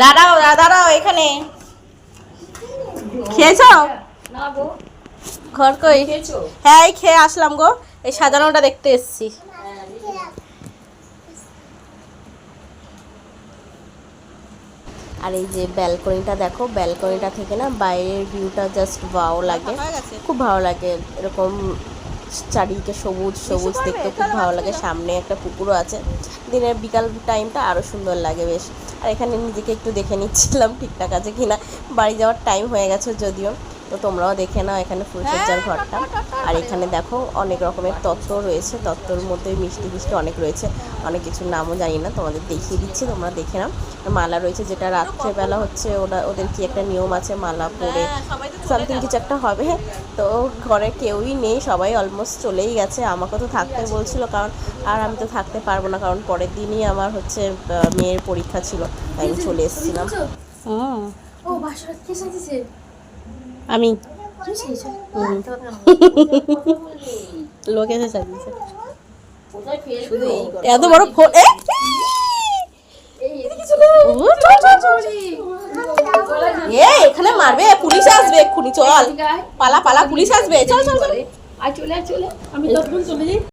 দাঁড়াও দাঁড়াও, এখানে খেয়েছো? না গো। ঘর কই? খেয়েছো? হ্যাঁ এই খেয়ে আসলাম গো, এই সাজানোটা দেখতে এসেছি। আর এই যে ব্যালকনিটা দেখো, ব্যালকনিটা থেকে না বাইরের ভিউটা জাস্ট ওয়াও লাগে, খুব ভালো লাগে। এরকম চারিদিকে সবুজ সবুজ দেখতে খুব ভালো লাগে। সামনে একটা পুকুরও আছে, দিনের বিকাল টাইমটা আরও সুন্দর লাগে বেশ। আর এখানে নিজেকে একটু দেখে নিচ্ছিলাম ঠিকঠাক আছে কিনা, বাড়ি যাওয়ার টাইম হয়ে গেছে যদিও। তো তোমরাও দেখে নাও এখানে ফুলসজ্জার ঘরটা। আর এখানে দেখো অনেক রকমের তত্ত্ব রয়েছে, তত্ত্বর মধ্যে মিষ্টি মিষ্টি অনেক রয়েছে, অনেক কিছুর নামও জানি না, তোমাদের দেখিয়ে দিচ্ছি, তোমরা দেখে নাও। মালা রয়েছে, যেটা রাত্রেবেলা হচ্ছে ওদের কি একটা নিয়ম আছে, মালা পরে সামথিং কিছু একটা হবে। তো ঘরে কেউই নেই, সবাই অলমোস্ট চলেই গেছে। আমাকে তো থাকতে বলছিল, কারণ আর আমি তো থাকতে পারবো না, কারণ পরের দিনই আমার হচ্ছে মেয়ের পরীক্ষা ছিল, তাই আমি চলে এসেছিলাম। ও বাসরাত কে সাজিয়েছে? আমি তুমি সাজিয়েছো? লোক এসে সাজিয়েছে। কোথায় ফেলবো? এত বড় ফোন, এখানে মারবে, পুলিশ আসবে এক্ষুনি, চল পালা পালা, পুলিশ আসবে, চল চল চল। চলে আমি তখন চলে যাই।